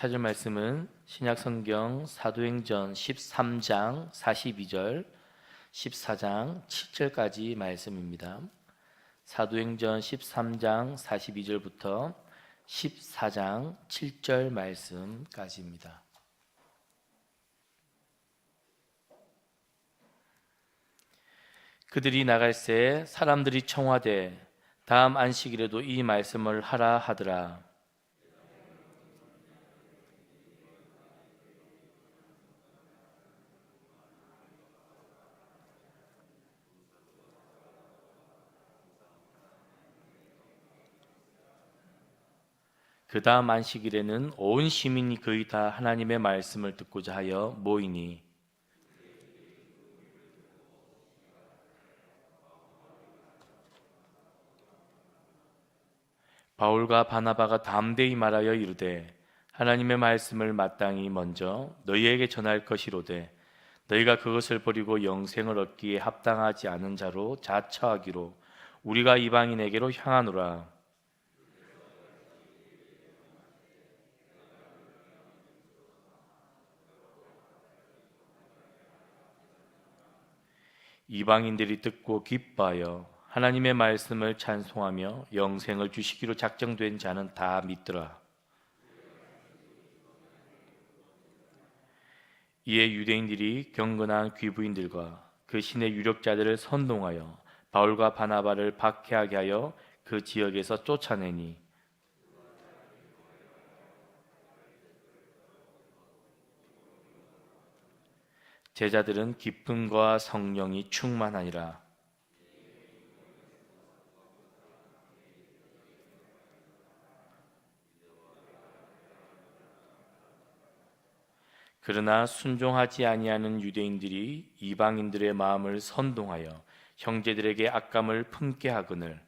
찾을 말씀은 신약성경 사도행전 13장 42절, 14장 7절까지 말씀입니다. 사도행전 13장 42절부터 14장 7절 말씀까지입니다. 그들이 나갈새 사람들이 청하되 다음 안식일에도 이 말씀을 하라 하더라. 그 다음 안식일에는 온 시민이 거의 다 하나님의 말씀을 듣고자 하여 모이니 바울과 바나바가 담대히 말하여 이르되 하나님의 말씀을 마땅히 먼저 너희에게 전할 것이로되 너희가 그것을 버리고 영생을 얻기에 합당하지 않은 자로 자처하기로 우리가 이방인에게로 향하노라. 이방인들이 듣고 기뻐하여 하나님의 말씀을 찬송하며 영생을 주시기로 작정된 자는 다 믿더라. 이에 유대인들이 경건한 귀부인들과 그 신의 유력자들을 선동하여 바울과 바나바를 박해하게 하여 그 지역에서 쫓아내니 제자들은 기쁨과 성령이 충만하니라. 그러나 순종하지 아니하는 유대인들이 이방인들의 마음을 선동하여 형제들에게 악감을 품게 하거늘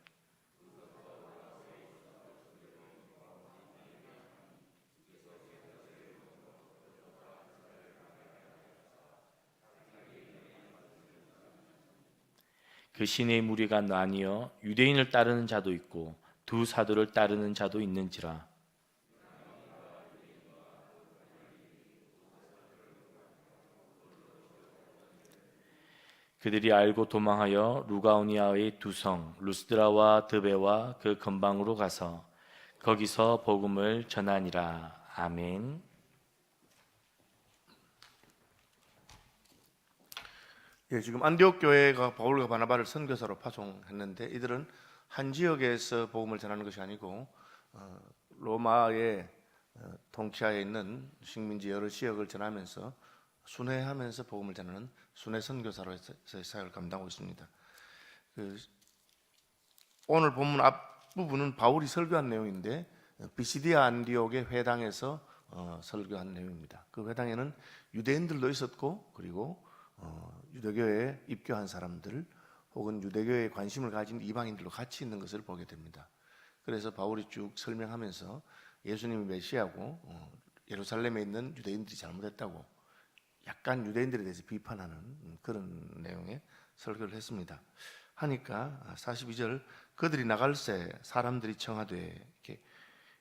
그 신의 무리가 나뉘어 유대인을 따르는 자도 있고 두 사도를 따르는 자도 있는지라. 그들이 알고 도망하여 루가오니아의 두 성 루스드라와 드베와 그 근방으로 가서 거기서 복음을 전하니라. 아멘. 지금 안디옥 교회가 바울과 바나바를 선교사로 파송했는데 이들은 한 지역에서 복음을 전하는 것이 아니고 로마의 통치하에 있는 식민지 여러 지역을 전하면서 순회하면서 복음을 전하는 순회 선교사로서의 사역을 감당하고 있습니다. 오늘 본문 앞부분은 바울이 설교한 내용인데 비시디아 안디옥의 회당에서 설교한 내용입니다. 그 회당에는 유대인들도 있었고 그리고 유대교회에 입교한 사람들 혹은 유대교회에 관심을 가진 이방인들도 같이 있는 것을 보게 됩니다. 그래서 바울이 쭉 설명하면서 예수님이 메시아고 예루살렘에 있는 유대인들이 잘못했다고 약간 유대인들에 대해서 비판하는 그런 내용의 설교를 했습니다. 하니까 42절 그들이 나갈새 사람들이 청하되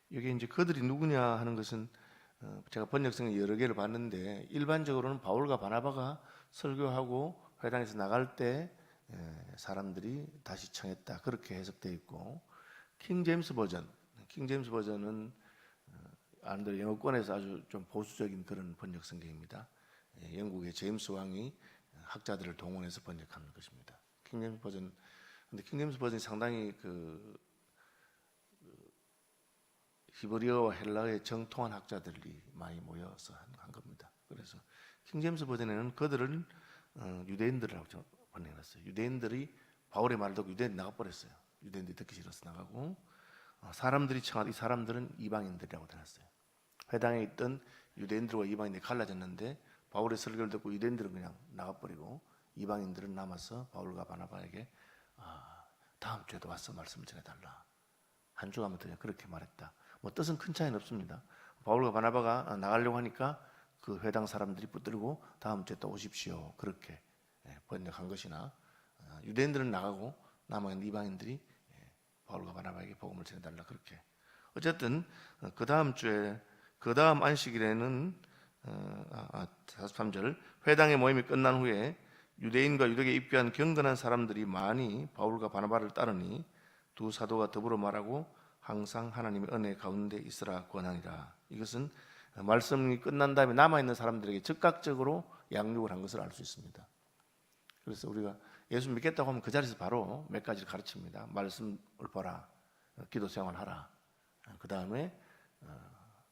이게 이제 그들이 누구냐 하는 것은 제가 번역성에 여러 개를 봤는데 일반적으로는 바울과 바나바가 설교하고 회당에서 나갈 때 사람들이 다시 청했다 그렇게 해석되어 있고 킹 제임스 버전은 아는대로 영어권에서 아주 좀 보수적인 그런 번역 성경입니다. 영국의 제임스 왕이 학자들을 동원해서 번역한 것입니다. 킹 제임스 버전. 근데 킹 제임스 버전이 상당히 히브리어와 헬라어의 정통한 학자들이 많이 모여서 한 겁니다. 그래서 킹 제임스 버전에는 그들은 유대인들이라고 번역했어요. 유대인들이 바울의 말을 듣고 유대인 나가버렸어요. 유대인들이 듣기 싫어서 나가고 사람들이 청하되 이 사람들은 이방인들이라고 해놨어요. 회당에 있던 유대인들과 이방인들이 갈라졌는데 바울의 설교를 듣고 유대인들은 그냥 나가버리고 이방인들은 남아서 바울과 바나바에게 다음 주에도 와서 말씀을 전해달라. 한 주 가면 그냥 그렇게 말했다. 뭐 뜻은 큰 차이는 없습니다. 바울과 바나바가 나가려고 하니까 그 회당 사람들이 붙들고 다음 주에 또 오십시오. 그렇게 번역한 것이나 유대인들은 나가고 남아있는 이방인들이 바울과 바나바에게 복음을 전해달라 그렇게. 어쨌든 그 다음 주에 그 다음 안식일에는 43절 회당의 모임이 끝난 후에 유대인과 유대계에 입교한 경건한 사람들이 많이 바울과 바나바를 따르니 두 사도가 더불어 말하고 항상 하나님의 은혜 가운데 있으라 권하니라. 이것은 말씀이 끝난 다음에 남아있는 사람들에게 즉각적으로 양육을 한 것을 알 수 있습니다. 그래서 우리가 예수 믿겠다고 하면 그 자리에서 바로 몇 가지를 가르칩니다. 말씀을 보라, 기도 생활하라. 그 다음에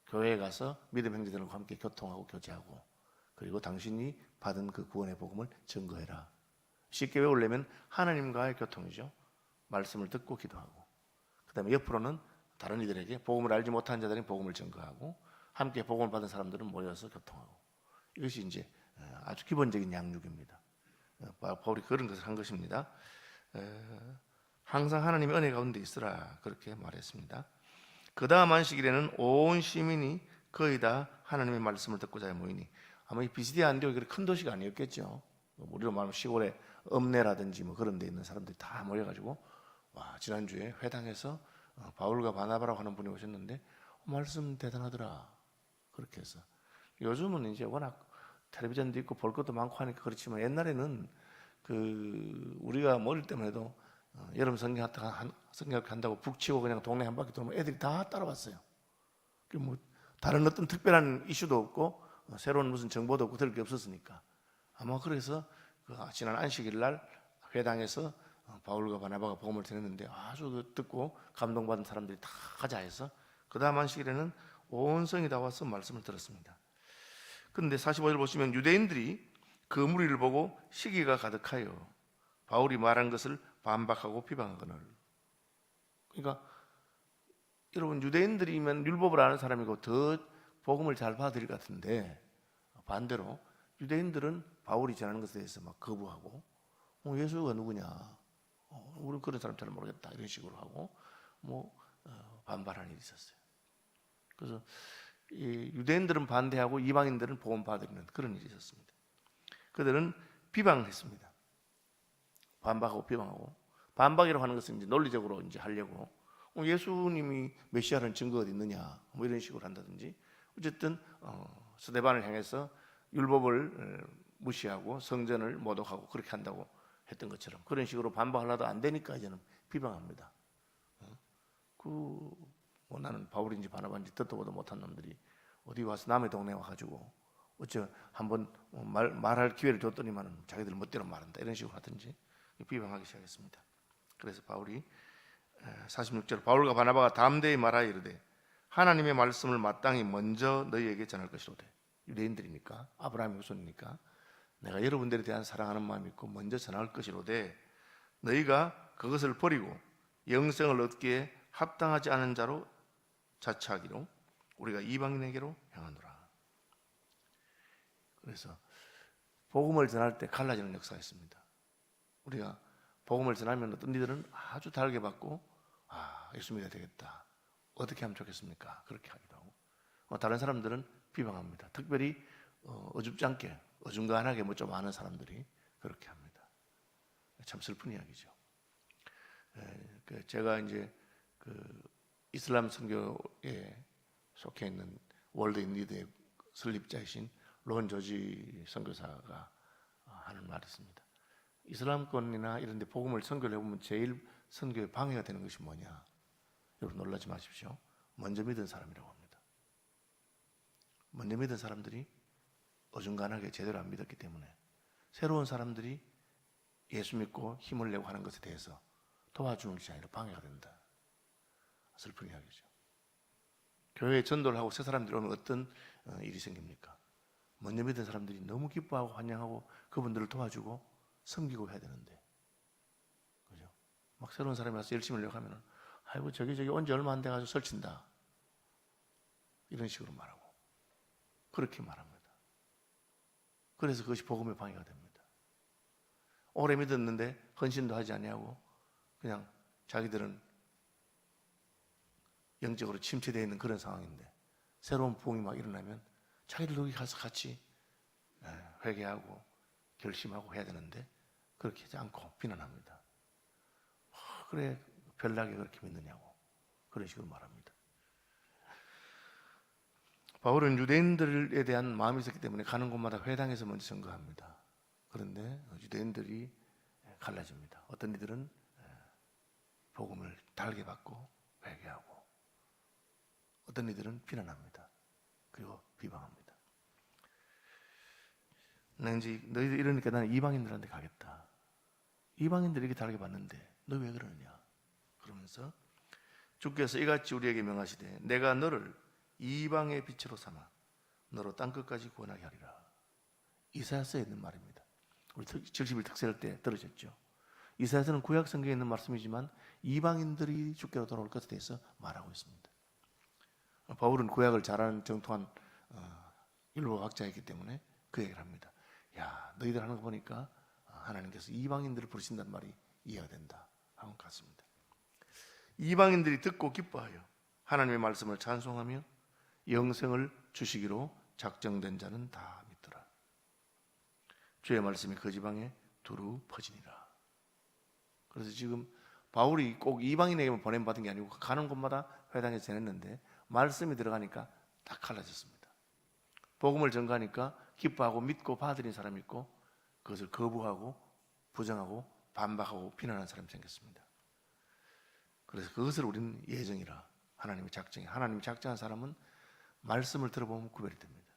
교회에 가서 믿음 형제들과 함께 교통하고 교제하고, 그리고 당신이 받은 그 구원의 복음을 증거해라. 쉽게 외우려면 하나님과의 교통이죠. 말씀을 듣고 기도하고, 그 다음에 옆으로는 다른 이들에게 복음을 알지 못한 자들이 복음을 증거하고, 함께 복음을 받은 사람들은 모여서 교통하고. 이것이 이제 아주 기본적인 양육입니다. 바울이 그런 것을 한 것입니다. 항상 하나님의 은혜 가운데 있으라 그렇게 말했습니다. 그 다음 안식일에는 온 시민이 거의 다 하나님의 말씀을 듣고자 모이니, 아마 이 비시디아 안디옥이 큰 도시가 아니었겠죠. 우리로 말하면 시골에 읍내라든지 뭐 그런 데 있는 사람들이 다 모여가지고, 와, 지난주에 회당에서 바울과 바나바라고 하는 분이 오셨는데 말씀 대단하더라 그렇게 해서. 요즘은 이제 워낙 텔레비전도 있고 볼 것도 많고 하니까 그렇지만, 옛날에는 우리가 어릴 때만 해도 여름 성경학교 한다고 북치고 그냥 동네 한 바퀴 돌면 애들이 다 따라왔어요. 뭐 다른 어떤 특별한 이슈도 없고 새로운 무슨 정보도 없고 들을 게 없었으니까. 아마 그래서 지난 안식일 날 회당에서 바울과 바나바가 복음을 전했는데 아주 듣고 감동받은 사람들이 다 가자 해서 그 다음 안식일에는 온 성이 다 와서 말씀을 들었습니다. 그런데 45절 보시면 유대인들이 그 무리를 보고 시기가 가득하여 바울이 말한 것을 반박하고 비방하거늘. 그러니까 여러분, 유대인들이면 율법을 아는 사람이고 더 복음을 잘 받을 것 같은데, 반대로 유대인들은 바울이 전하는 것에 대해서 막 거부하고, 예수가 누구냐, 우리는 그런 사람 잘 모르겠다 이런 식으로 하고 반발하는 일이 있었어요. 그래서 이 유대인들은 반대하고 이방인들은 복음 받으려는 그런 일이 있었습니다. 그들은 비방했습니다. 반박하고 비방하고. 반박이라고 하는 것은 이제 논리적으로 이제 하려고, 예수님이 메시아라는 증거가 어디 있느냐 이런 식으로 한다든지, 어쨌든 스데반을 향해서 율법을 무시하고 성전을 모독하고 그렇게 한다고 했던 것처럼 그런 식으로 반박하려도 안 되니까 이제는 비방합니다. 나는 바울인지 바나바인지 듣도 보도 못한 놈들이 어디 와서 남의 동네에 와가지고 어째 한번 말할 기회를 줬더니만 자기들 멋대로 말한다 이런 식으로 하든지 비방하기 시작했습니다. 그래서 바울이 46절 바울과 바나바가 담대히 말하여 이르되 하나님의 말씀을 마땅히 먼저 너희에게 전할 것이로되. 유대인들이니까, 아브라함의 후손이니까 내가 여러분들에 대한 사랑하는 마음이 있고 먼저 전할 것이로되 너희가 그것을 버리고 영생을 얻기에 합당하지 않은 자로 자처하기로 우리가 이방인에게로 향하노라. 그래서 복음을 전할 때 갈라지는 역사가 있습니다. 우리가 복음을 전하면 어떤 이들은 아주 달게 받고 예수 믿어야 되겠다, 어떻게 하면 좋겠습니까? 그렇게 하기도 하고, 다른 사람들은 비방합니다. 특별히 어줍지 않게 어중간하게 좀 아는 사람들이 그렇게 합니다. 참 슬픈 이야기죠. 제가 이제 이슬람 선교에 속해 있는 월드 인리드의 설립자이신 론 조지 선교사가 하는 말이 있습니다. 이슬람권이나 이런 데 복음을 선교를 해보면 제일 선교에 방해가 되는 것이 뭐냐? 여러분 놀라지 마십시오. 먼저 믿은 사람이라고 합니다. 먼저 믿은 사람들이 어중간하게 제대로 안 믿었기 때문에 새로운 사람들이 예수 믿고 힘을 내고 하는 것에 대해서 도와주는 것이 아니라 방해가 된다. 슬픈 이야기죠. 교회에 전도를 하고 새 사람들이 오면 어떤 일이 생깁니까? 먼저 믿은 사람들이 너무 기뻐하고 환영하고 그분들을 도와주고 섬기고 해야 되는데, 그죠? 막 새로운 사람이 와서 열심히 하려고 하면은 아이고 저기 온 지 얼마 안 돼가지고 설친다 이런 식으로 말하고 그렇게 말합니다. 그래서 그것이 복음의 방해가 됩니다. 오래 믿었는데 헌신도 하지 아니하고 그냥 자기들은 영적으로 침체되어 있는 그런 상황인데 새로운 부흥이 막 일어나면 자기들도 여기 가서 같이 회개하고 결심하고 해야 되는데 그렇게 하지 않고 비난합니다. 그래 별나게 그렇게 믿느냐고 그런 식으로 말합니다. 바울은 유대인들에 대한 마음이 있었기 때문에 가는 곳마다 회당에서 먼저 증거합니다. 그런데 유대인들이 갈라집니다. 어떤 이들은 복음을 달게 받고 회개하고, 어떤 이들은 비난합니다. 그리고 비방합니다. 너희들 이러니까 나는 이방인들한테 가겠다. 이방인들이 이렇게 달게 받는데 너 왜 그러느냐? 그러면서 주께서 이같이 우리에게 명하시되 내가 너를 이방의 빛으로 삼아 너로 땅끝까지 구원하게 하리라. 이사야서에 있는 말입니다. 우리 70일 특세할 때 들으셨죠? 이사야서는 구약 성경에 있는 말씀이지만 이방인들이 주께로 돌아올 것에 대해서 말하고 있습니다. 바울은 구약을 잘 아는 정통한 율법학자이기 때문에 그 얘기를 합니다. 야, 너희들 하는 거 보니까 하나님께서 이방인들을 부르신다는 말이 이해가 된다 하는 것 같습니다. 이방인들이 듣고 기뻐하여 하나님의 말씀을 찬송하며 영생을 주시기로 작정된 자는 다 믿더라. 주의 말씀이 그 지방에 두루 퍼지니라. 그래서 지금 바울이 꼭 이방인에게만 보냄받은 게 아니고 가는 곳마다 회당에서 지냈는데 말씀이 들어가니까 딱 갈라졌습니다. 복음을 전가하니까 기뻐하고 믿고 받아들인 사람이 있고, 그것을 거부하고 부정하고 반박하고 비난하는 사람이 생겼습니다. 그래서 그것을 우리는 예정이라, 하나님의 작정이, 하나님이 작정한 사람은 말씀을 들어보면 구별이 됩니다.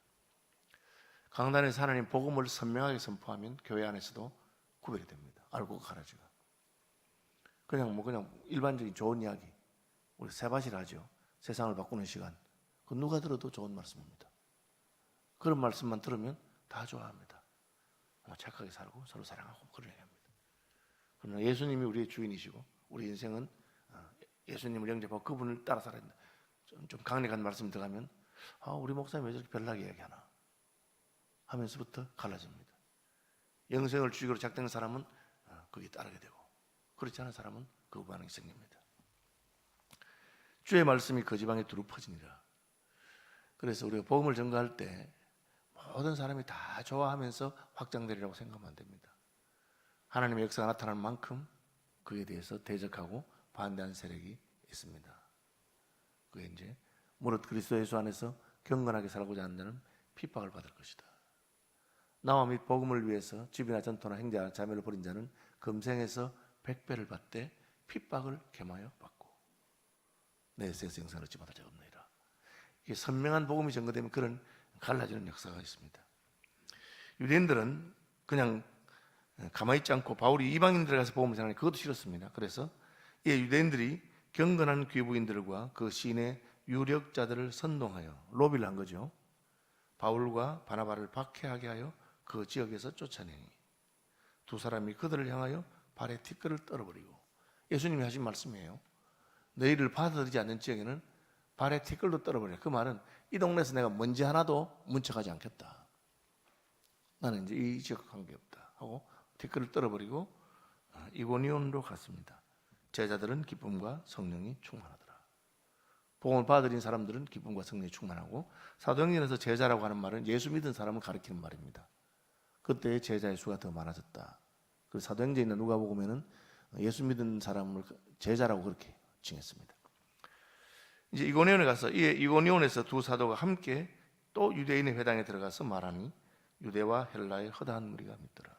강단에서 하나님 복음을 선명하게 선포하면 교회 안에서도 구별이 됩니다. 알고 가라지가. 그냥 일반적인 좋은 이야기, 우리 세바시를 하죠. 세상을 바꾸는 시간. 그 누가 들어도 좋은 말씀입니다. 그런 말씀만 들으면 다 좋아합니다. 착하게 살고 서로 사랑하고 그런 얘기합니다. 그러나 예수님이 우리의 주인이시고 우리 인생은 예수님을 영접하고 그분을 따라 살아야 된다. 좀 강력한 말씀 들어가면 우리 목사님 왜 저렇게 별나게 얘기하나 하면서부터 갈라집니다. 영생을 주기로 작정한 사람은 거기에 따르게 되고, 그렇지 않은 사람은 그 반응이 생깁니다. 주의 말씀이 그 지방에 두루 퍼지니라. 그래서 우리가 복음을 전가할 때 모든 사람이 다 좋아하면서 확장되리라고 생각하면 안 됩니다. 하나님의 역사가 나타나는 만큼 그에 대해서 대적하고 반대하는 세력이 있습니다. 그게 이제 무릇 그리스도 예수 안에서 경건하게 살고자 하는 자는 핍박을 받을 것이다. 나와 및 복음을 위해서 집이나 전토나 행자 자매를 벌인 자는 금생에서 100배를 받되 핍박을 겸하여 받고 내세에서 영생을 얻지 못할 자가 없느니라. 이게 선명한 복음이 전거되면 그런 갈라지는 역사가 있습니다. 유대인들은 그냥 가만히 있지 않고 바울이 이방인들에 가서 복음을 전하니 그것도 싫었습니다. 그래서 유대인들이 경건한 귀부인들과 그 시인의 유력자들을 선동하여 로비를 한 거죠. 바울과 바나바를 박해하게 하여 그 지역에서 쫓아내니 두 사람이 그들을 향하여 발에 티끌을 떨어버리고, 예수님이 하신 말씀이에요. 너희를 받아들이지 않는 지역에는 발에 티끌도 떨어버려. 그 말은 이 동네에서 내가 먼지 하나도 문책하지 않겠다. 나는 이제 이 지역과 관계없다 하고 티끌을 떨어버리고 이고니온으로 갔습니다. 제자들은 기쁨과 성령이 충만하더라. 복음을 받아들인 사람들은 기쁨과 성령이 충만하고, 사도행전에서 제자라고 하는 말은 예수 믿은 사람을 가리키는 말입니다. 그때 제자의 수가 더 많아졌다. 그 사도행전에 있는 누가복음에는 예수 믿은 사람을 제자라고 그렇게 칭했습니다. 이제 이고니온에 가서 이고니온에서 두 사도가 함께 또 유대인의 회당에 들어가서 말하니 유대와 헬라의 허다한 무리가 믿더라.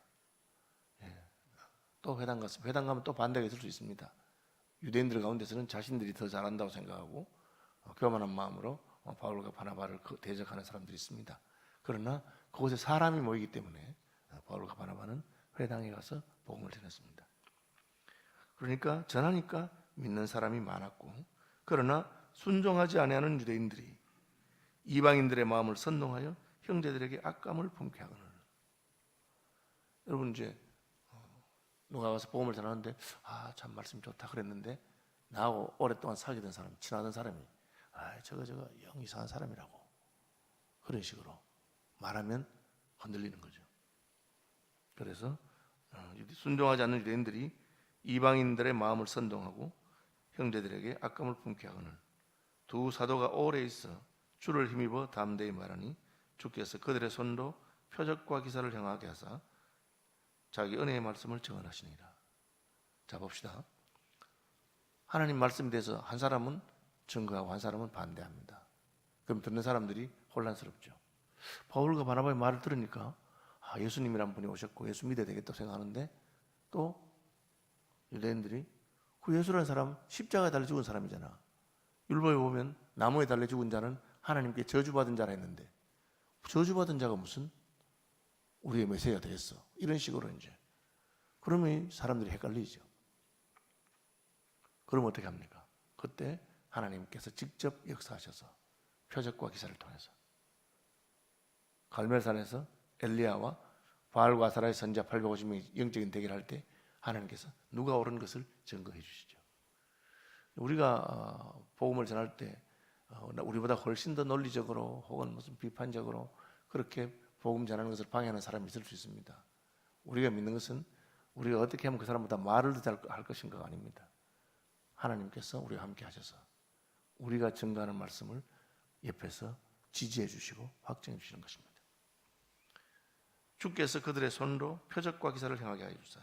또 회당 갔습니다. 회당 가면 또 반대가 있을 수 있습니다. 유대인들 가운데서는 자신들이 더 잘한다고 생각하고 교만한 마음으로 바울과 바나바를 대적하는 사람들이 있습니다. 그러나 그곳에 사람이 모이기 때문에 바울과 바나바는 회당에 가서 복음을 전했습니다. 그러니까 전하니까 믿는 사람이 많았고, 그러나 순종하지 아니하는 유대인들이 이방인들의 마음을 선동하여 형제들에게 악감을 품게 하거늘. 여러분, 이제 누가 와서 복음을 전하는데 참 말씀 좋다 그랬는데 나하고 오랫동안 사귀던 사람, 친하던 사람이 저거 영 이상한 사람이라고 그런 식으로 말하면 흔들리는 거죠. 그래서 순종하지 않는 유대인들이 이방인들의 마음을 선동하고 형제들에게 악감을 품게 하거늘 두 사도가 오래 있어 주를 힘입어 담대히 말하니 주께서 그들의 손으로 표적과 기사를 행하게 하사 자기 은혜의 말씀을 증언하시니라. 자, 봅시다. 하나님 말씀에 대해서 한 사람은 증거하고 한 사람은 반대합니다. 그럼 듣는 사람들이 혼란스럽죠. 바울과 바나바의 말을 들으니까 예수님이란 분이 오셨고 예수 믿어야 되겠다고 생각하는데, 또 유대인들이 그 예수라는 사람 십자가에 달려 죽은 사람이잖아. 율법에 보면 나무에 달려 죽은 자는 하나님께 저주받은 자라 했는데, 저주받은 자가 무슨 우리의 메시아가 되겠어? 이런 식으로 이제. 그러면 사람들이 헷갈리죠. 그럼 어떻게 합니까? 그때 하나님께서 직접 역사하셔서 표적과 기사를 통해서 갈멜산에서 엘리야와 바알과 아사라의 선지자 850명이 영적인 대결할 때 하나님께서 누가 옳은 것을 증거해 주시죠. 우리가 복음을 전할 때 우리보다 훨씬 더 논리적으로 혹은 무슨 비판적으로 그렇게 복음 전하는 것을 방해하는 사람이 있을 수 있습니다. 우리가 믿는 것은 우리가 어떻게 하면 그 사람보다 말을 더 잘 할 것인가가 아닙니다. 하나님께서 우리와 함께 하셔서 우리가 증거하는 말씀을 옆에서 지지해 주시고 확증해 주시는 것입니다. 주께서 그들의 손으로 표적과 기사를 행하게 하여 주사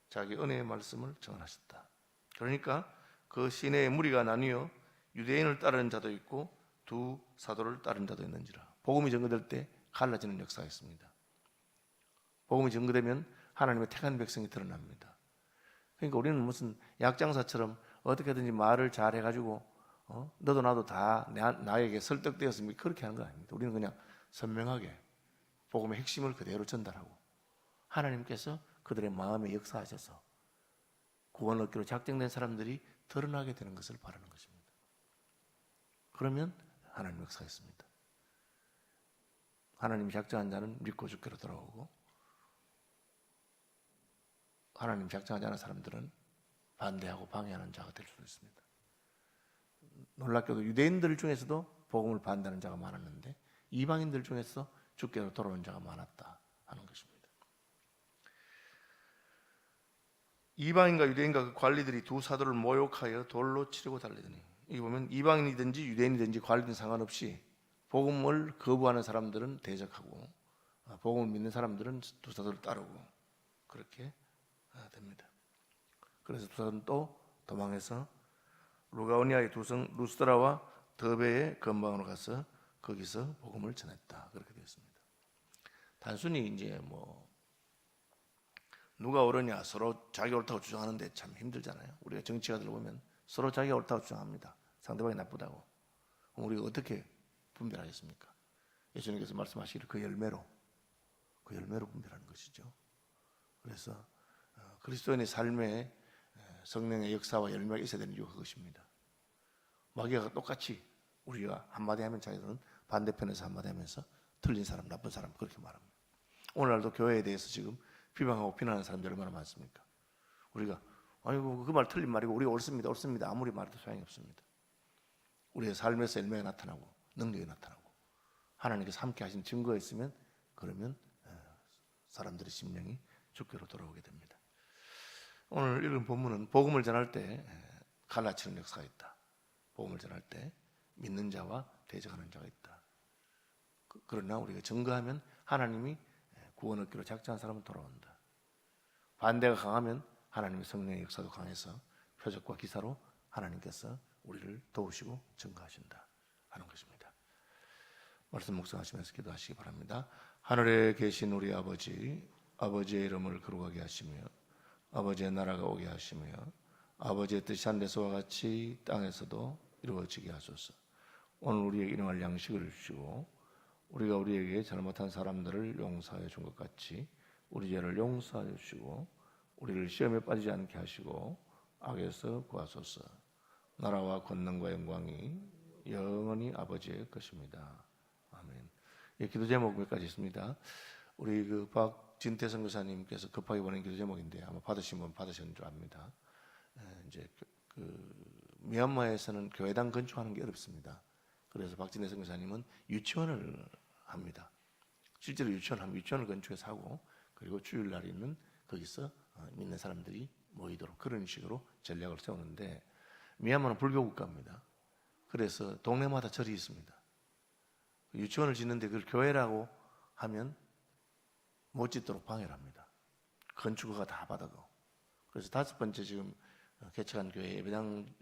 자기 은혜의 말씀을 전하셨다. 그러니까 그 시내의 무리가 나뉘어 유대인을 따르는 자도 있고 두 사도를 따르는 자도 있는지라. 복음이 전거될 때 갈라지는 역사가 있습니다. 복음이 전거되면 하나님의 택한 백성이 드러납니다. 그러니까 우리는 무슨 약장사처럼 어떻게든지 말을 잘 해가지고 너도 나도 다 나에게 설득되었습니다. 그렇게 하는 거 아닙니다. 우리는 그냥 선명하게 복음의 핵심을 그대로 전달하고 하나님께서 그들의 마음에 역사하셔서 구원 얻기로 작정된 사람들이 드러나게 되는 것을 바라는 것입니다. 그러면 하나님 역사했습니다. 하나님이 작정한 자는 믿고 죽기로 돌아오고 하나님 작정하지 않은 사람들은 반대하고 방해하는 자가 될 수도 있습니다. 놀랍게도 유대인들 중에서도 복음을 반대하는 자가 많았는데 이방인들 중에서 주께로 돌아오는 자가 많았다 하는 것입니다. 이방인과 유대인과 그 관리들이 두 사도를 모욕하여 돌로 치려고 달리더니, 여기 보면 이방인이든지 유대인이든지 관리든 상관없이 복음을 거부하는 사람들은 대적하고 복음을 믿는 사람들은 두 사도를 따르고 그렇게 됩니다. 그래서 두 사도는 또 도망해서 루가오니아의 두 성 루스드라와 더베의 근방으로 가서 거기서 복음을 전했다. 그렇게 되었습니다. 단순히 이제 누가 옳으냐 서로 자기 옳다고 주장하는데 참 힘들잖아요. 우리가 정치가들 보면 서로 자기가 옳다고 주장합니다. 상대방이 나쁘다고. 그럼 우리가 어떻게 분별하겠습니까? 예수님께서 말씀하시기를 그 열매로 분별하는 것이죠. 그래서 그리스도인의 삶에 성령의 역사와 열매가 있어야 되는 이유가 그것입니다. 마귀가 똑같이 우리가 한마디 하면 자기들은 반대편에서 한마디 하면서 틀린 사람, 나쁜 사람 그렇게 말합니다. 오늘날도 교회에 대해서 지금 비방하고 비난하는 사람들이 얼마나 많습니까? 우리가 아이고 그 말 틀린 말이고 우리가 옳습니다 아무리 말해도 소용이 없습니다. 우리의 삶에서 열매가 나타나고 능력이 나타나고 하나님께서 함께 하신 증거가 있으면 그러면 사람들의 심령이 주께로 돌아오게 됩니다. 오늘 읽은 본문은 복음을 전할 때 갈라치는 역사가 있다. 복음을 전할 때 믿는 자와 대적하는 자가 있다. 그러나 우리가 증거하면 하나님이 구원 얻기로 작정한 사람은 돌아온다. 반대가 강하면 하나님의 성령의 역사도 강해서 표적과 기사로 하나님께서 우리를 도우시고 증거하신다 하는 것입니다. 말씀 묵상하시면서 기도하시기 바랍니다. 하늘에 계신 우리 아버지, 아버지의 이름을 거룩하게 하시며 아버지의 나라가 오게 하시며 아버지의 뜻이 하늘에서와 같이 땅에서도 이루어지게 하소서. 오늘 우리에게 일용할 양식을 주시고 우리가 우리에게 잘못한 사람들을 용서하여 준 것 같이 우리 죄를 용서하여 주시고 우리를 시험에 빠지지 않게 하시고 악에서 구하소서. 나라와 권능과 영광이 영원히 아버지의 것입니다. 아멘. 예, 기도 제목 몇 가지 있습니다. 우리 그 박진태 선교사님께서 급하게 보낸 기도 제목인데 아마 받으신 분 받으셨는 줄 압니다. 이제 미얀마에서는 교회당 건축하는 게 어렵습니다. 그래서 박진태 선교사님은 유치원을 합니다. 실제로 유치원을 건축해서 하고 그리고 주일날에는 거기서 믿는 사람들이 모이도록 그런 식으로 전략을 세우는데 미얀마는 불교 국가입니다. 그래서 동네마다 절이 있습니다. 유치원을 짓는데 그걸 교회라고 하면 못 짓도록 방해를 합니다. 건축허가 다 받아도. 그래서 5번째 지금 개척한 교회 예배당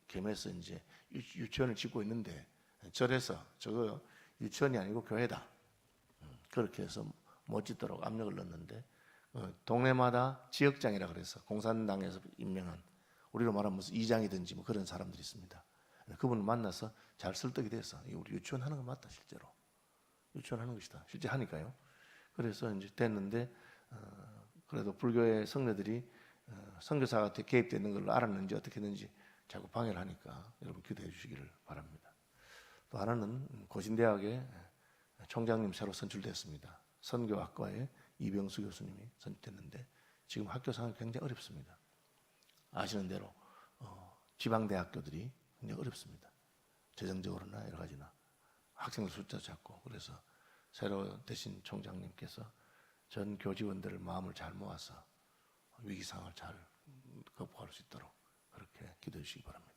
겸해서 이제 유치원을 짓고 있는데 절에서 저거 유치원이 아니고 교회다. 그렇게 해서 멋지도록 압력을 넣었는데 동네마다 지역장이라 그래서 공산당에서 임명한 우리로 말하면 무슨 이장이든지 뭐 그런 사람들이 있습니다. 그분을 만나서 잘 설득이 돼서 우리 유치원 하는 거 맞다 실제로 유치원 하는 것이다 실제 하니까요. 그래서 이제 됐는데 그래도 불교의 성례들이 선교사가 개입되는 걸 알았는지 어떻게 했는지 자꾸 방해를 하니까 여러분 기도해 주시기를 바랍니다. 또 하나는 고신대학의 총장님 새로 선출됐습니다. 선교학과에 이병수 교수님이 선출됐는데 지금 학교 상황이 굉장히 어렵습니다. 아시는 대로 지방대학교들이 굉장히 어렵습니다. 재정적으로나 여러 가지나 학생들 숫자도 작고 그래서 새로 되신 총장님께서 전 교직원들을 마음을 잘 모아서 위기 상황을 잘 극복할 수 있도록 그렇게 기도해 주시기 바랍니다.